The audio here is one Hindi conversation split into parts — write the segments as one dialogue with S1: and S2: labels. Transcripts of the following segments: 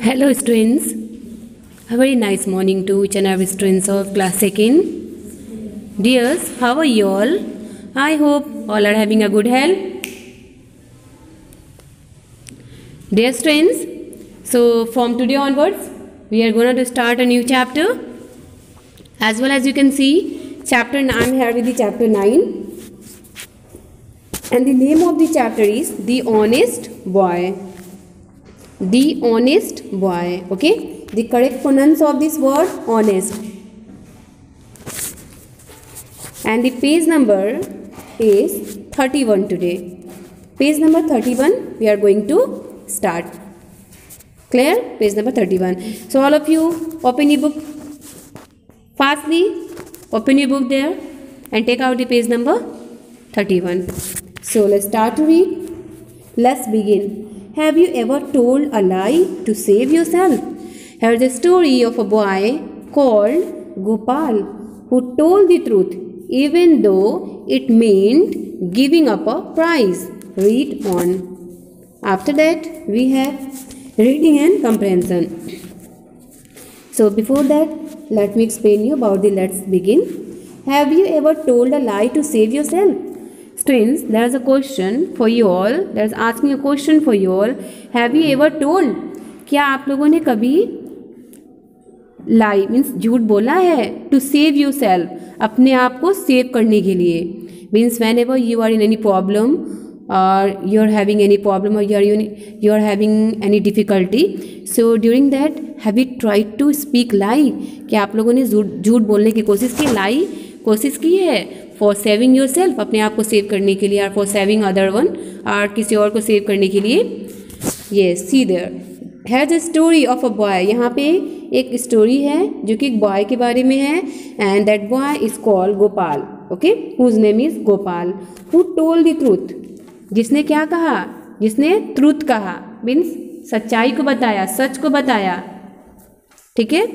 S1: Hello students, a very nice morning to each and every students of class 2nd. Dears, how are you all? I hope all are having a good health. Dear students, so from today onwards, we are going to start a new chapter. As well as you can see, chapter 9 here with the chapter 9. And the name of the chapter is The Honest Boy. The honest boy. Okay, the correct pronounce of this word honest. And the page number is 31 today. Page number 31 we are going to start. Clear? Page number 31. So all of you open your book fastly. Open your book there and take out the page number 31. So let's start to read. Let's begin. Have you ever told a lie to save yourself? Here's the story of a boy called Gopal who told the truth even though it meant giving up a prize. Read on. After that we have reading and comprehension. So before that, let me explain you about the let's begin. Have you ever told a lie to save yourself? Students, there is a question for you all. There is asking a question for you all. Have you ever told? क्या आप लोगों ने कभी lie means झूठ बोला है to save yourself, अपने आप को सेव करने के लिए? Means whenever you are in any problem or you are having any problem or you are having any difficulty, so during that have you tried to speak lie? क्या आप लोगों ने झूठ बोलने की कोशिश की, lie कोशिश की है फॉर सेविंग योर सेल्फ, अपने आप को सेव करने के लिए, और फॉर सेविंग अदर वन, और किसी और को सेव करने के लिए? Yes, see there has a story of a boy. यहाँ पे एक स्टोरी है जो कि एक बॉय के बारे में है. And that boy is called Gopal. Okay, whose name is Gopal. Who told the truth. जिसने क्या कहा? जिसने ट्रूथ कहा, मीन्स सच्चाई को बताया, सच को बताया. ठीक है.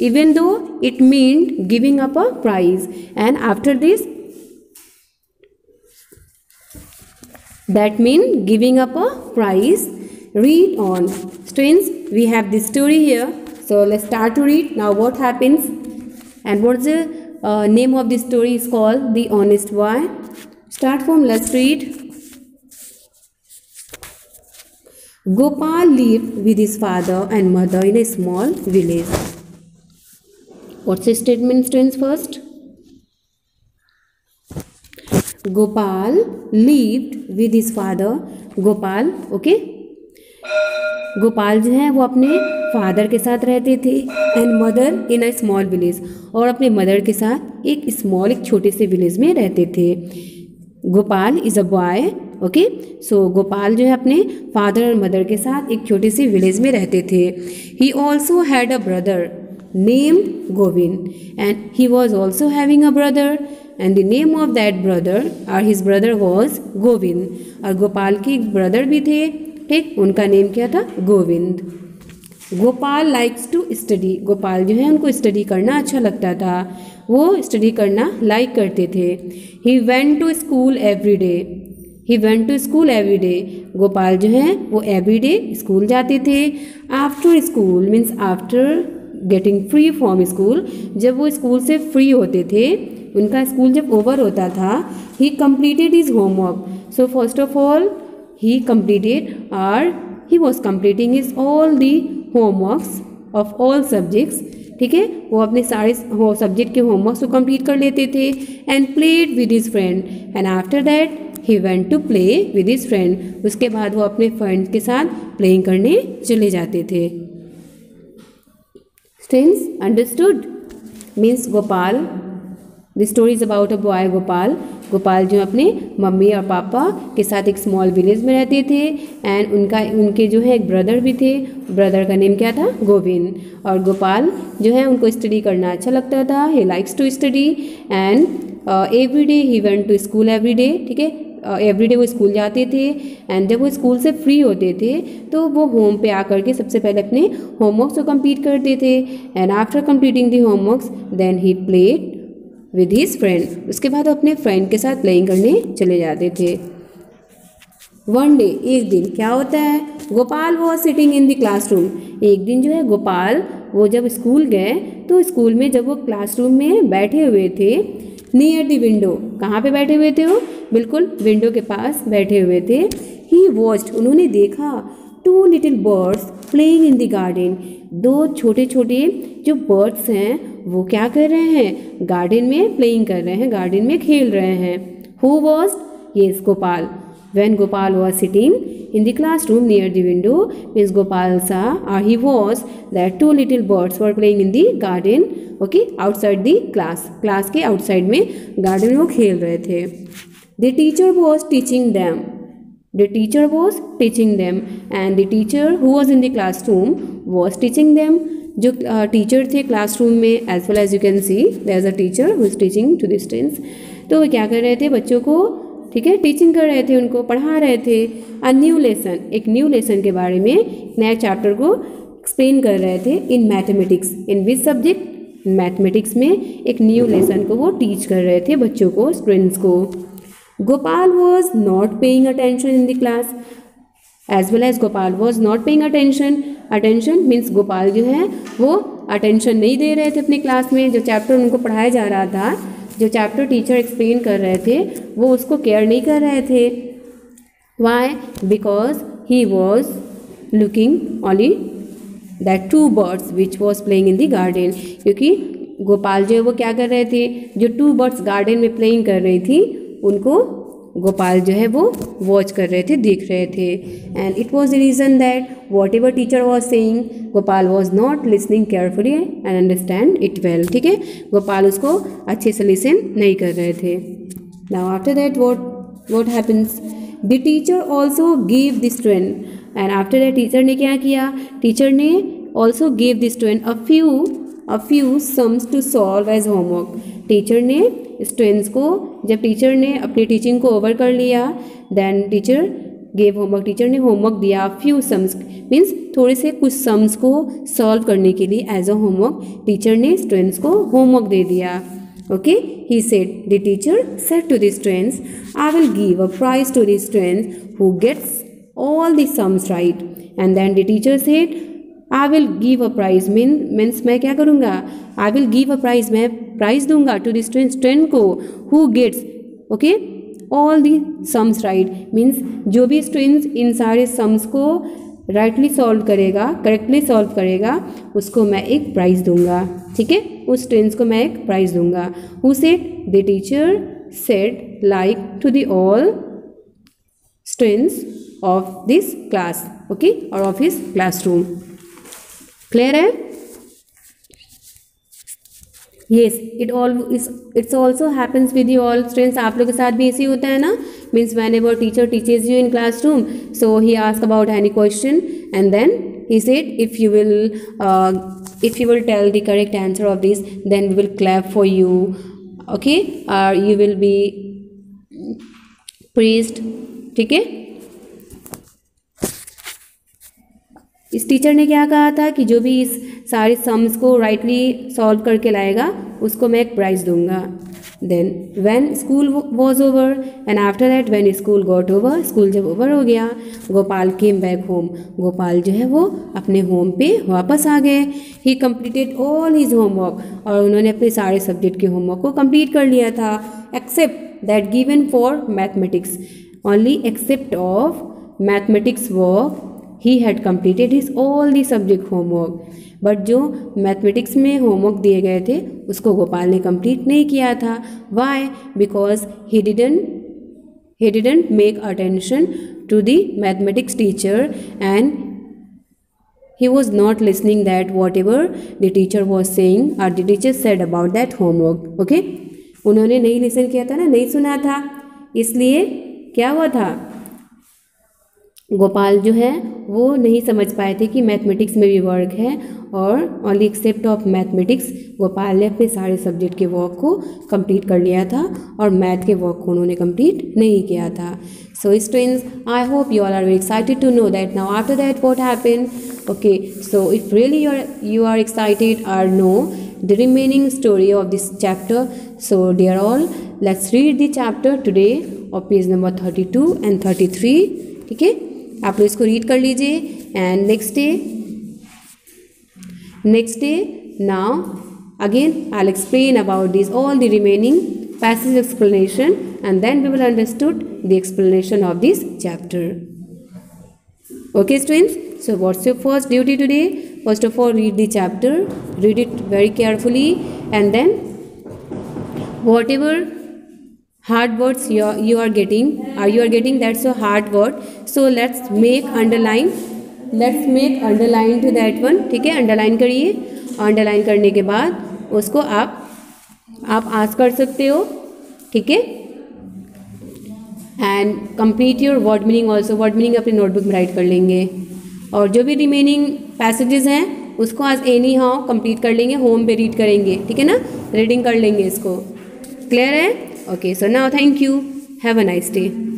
S1: even though it meant giving up a prize. And after this, that means giving up a prize. Read on. Students, we have this story here, so let's start to read. Now what happens and what's the name of this story is called The Honest Boy. Start from let's read. Gopal lived with his father and mother in a small village. What's the statement, students? First, Gopal lived with his father. Gopal, okay, Gopal जो है वो अपने फादर के साथ रहते थे. And mother in a small village, और अपने मदर के साथ एक छोटे से विलेज में रहते थे. Gopal is a boy. Okay, so Gopal जो है अपने फादर और मदर के साथ एक छोटे से विलेज में रहते थे. He also had a brother named Govind, and he was also having a brother, and the name of that brother or his brother was Govind. और गोपाल के एक ब्रदर भी थे. ठीक, उनका नेम क्या था? Govind. Gopal likes to study. Gopal जो है उनको स्टडी करना अच्छा लगता था, वो स्टडी करना लाइक करते थे. He went to school every day. He went to school every day. Gopal जो है वो एवरी डे स्कूल जाते थे. After school means after getting free from school, जब वो स्कूल से फ्री होते थे, उनका स्कूल जब ओवर होता था, he completed his homework. So first of all he completed और he was completing his all the homeworks of all subjects. ठीक है, वो अपने सारे सब्जेक्ट के होमवर्क्स को कंप्लीट कर लेते थे. And played with his friend. And after that he went to play with his friend. उसके बाद वो अपने फ्रेंड्स के साथ प्लेइंग करने चले जाते थे. Students, understood? Means Gopal. The story is about a boy Gopal. Gopal जो अपने मम्मी और पापा के साथ एक स्मॉल विलेज में रहते थे. एंड उनके जो है एक ब्रदर भी थे. ब्रदर का नेम क्या था? गोविंद. और गोपाल जो है उनको स्टडी करना अच्छा लगता था. He likes to study and every day he went to school every day. ठीक है, एवरीडे वो स्कूल जाते थे. एंड जब वो स्कूल से फ्री होते थे तो वो होम पे आकर के सबसे पहले अपने होमवर्क्स को कंप्लीट करते थे. And after completing the homeworks then he played with his friend. उसके बाद वो अपने फ्रेंड के साथ प्लेइंग करने चले जाते थे. वन डे, एक दिन क्या होता है, Gopal was sitting in the classroom. एक दिन जो है गोपाल वो जब स्कूल गए तो स्कूल में जब वो क्लासरूम में बैठे हुए थे, नियर द विंडो, कहाँ पे बैठे हुए थे वो, बिल्कुल विंडो के पास बैठे हुए थे। ही वॉच्ड, उन्होंने देखा, two little birds playing in the garden, दो छोटे छोटे जो बर्ड्स हैं वो क्या कर रहे हैं, गार्डन में प्लेइंग कर रहे हैं, गार्डन में खेल रहे हैं। Who was, yes Gopal. When Gopal was sitting in the classroom near the window, Miss Gopal saw, or he was, that two little birds were playing in the garden, okay, outside the class. Class के outside में garden में वो खेल रहे थे. The teacher was teaching them. The teacher was teaching them, and the teacher who was in the classroom was teaching them. जो टीचर थे क्लासरूम में, as well as you can see there is a teacher who is teaching to the students. तो वो क्या कर रहे थे, बच्चों को, ठीक है, टीचिंग कर रहे थे, उनको पढ़ा रहे थे। अ न्यू लेसन, एक न्यू लेसन के बारे में, नए चैप्टर को एक्सप्लेन कर रहे थे in mathematics. In which subject, mathematics में एक न्यू लेसन को वो टीच कर रहे थे बच्चों को, स्टूडेंट्स को। Gopal was not paying attention in the class, as well as Gopal was not paying attention. Attention means Gopal जो है वो अटेंशन नहीं दे रहे थे अपनी क्लास में, जो चैप्टर उनको पढ़ाया जा रहा था, जो चैप्टर टीचर एक्सप्लेन कर रहे थे वो उसको केयर नहीं कर रहे थे। Why, because he was looking only that two birds which was playing in the garden, क्योंकि गोपाल जो है वो क्या कर रहे थे, जो टू बर्ड्स गार्डन में प्लेइंग कर रही थी उनको गोपाल जो है वो वॉच कर रहे थे, देख रहे थे। And it was the reason that what ever teacher was saying, Gopal was not listening carefully and understand it well, ठीक है, गोपाल उसको अच्छे से लिसन नहीं कर रहे थे। Now after that what happens, the teacher also give the student, and after that teacher ने क्या किया, टीचर ने also give the student a few sums to solve as homework. Teacher ने स्टूडेंट्स को, जब टीचर ने अपनी टीचिंग को ओवर कर लिया, then teacher gave homework, teacher ने होमवर्क दिया। फ्यू सम्स मीन्स थोड़े से कुछ सम्स को सॉल्व करने के लिए एज अ होमवर्क टीचर ने स्टूडेंट्स को होमवर्क दे दिया। Okay, he said, the teacher said to the students, I will give a prize to the students who gets all the sums right. And then the teacher said, I will give a prize means मैं क्या करूँगा, I will give a prize, मैं प्राइज दूंगा टू द स्टूडेंट को, who gets, okay, all the sums right, means जो भी स्टूडेंट्स इन सारे सम्स को राइटली सॉल्व करेगा, करेक्टली सॉल्व करेगा, उसको मैं एक प्राइज़ दूंगा, ठीक है, उस स्टूडेंट्स को मैं एक प्राइज़ दूंगा। Who said, the teacher said like to the all students of this class, okay, और ऑफ हिज क्लासरूम। क्लियर है? Yes, it's also happens with you all students, आप लोग के साथ भी ऐसे होता है ना, means whenever teacher teaches you in classroom, so he ask about any question and then he said, if you will tell the correct answer of this, then we will clap for you, okay, और यू विल बी प्रेज्ड, ठीक है। इस टीचर ने क्या कहा था कि जो भी इस सारे सम्स को राइटली सॉल्व करके लाएगा उसको मैं एक प्राइज़ दूंगा। Then when school was over and after that when school got over, school जब ओवर हो गया, Gopal came back home, Gopal जो है वो अपने होम पे वापस आ गए। He completed all his homework, और उन्होंने अपने सारे सब्जेक्ट के होमवर्क को कंप्लीट कर लिया था, except that given for mathematics, only except of mathematics work he had completed his all the subject homework, but जो मैथमेटिक्स में होमवर्क दिए गए थे उसको गोपाल ने कंप्लीट नहीं किया था। Why? Because he didn't make attention to the mathematics teacher and he was not listening that whatever the teacher was saying or the teacher said about that homework, okay, उन्होंने नहीं लिसन किया था ना, नहीं सुना था, इसलिए क्या हुआ था, गोपाल जो है वो नहीं समझ पाए थे कि मैथमेटिक्स में भी वर्क है, और only except of mathematics Gopal ने अपने सारे सब्जेक्ट के वर्क को कंप्लीट कर लिया था और मैथ के वर्क को उन्होंने कंप्लीट नहीं किया था। So students, I hope you all are very excited to know that now after that what happened. Okay, so if really you are excited or know the remaining story of this chapter, so dear all, let's read the chapter today of page number 32 and 33 ठीक है, आप लोग इसको रीड कर लीजिए। And next day now again I'll explain about these all the remaining passage explanation, and then we will understood the explanation of this chapter. Okay students, so what's your first duty today? First of all, read the chapter, read it very carefully, and then whatever hard words you are getting, that's a hard word, so let's make underline to that one, ठीक है, अंडरलाइन करिए। अंडरलाइन करने के बाद उसको आप आस्क कर सकते हो, ठीक है। And complete your word meaning also, word meaning अपनी नोटबुक में राइट कर लेंगे, और जो भी रिमेनिंग पैसेजेस हैं उसको आज एनी हाउ कंप्लीट कर लेंगे, होम पे रीड करेंगे, ठीक है ना, रीडिंग कर लेंगे इसको। क्लियर है? Okay, so now thank you, have a nice day.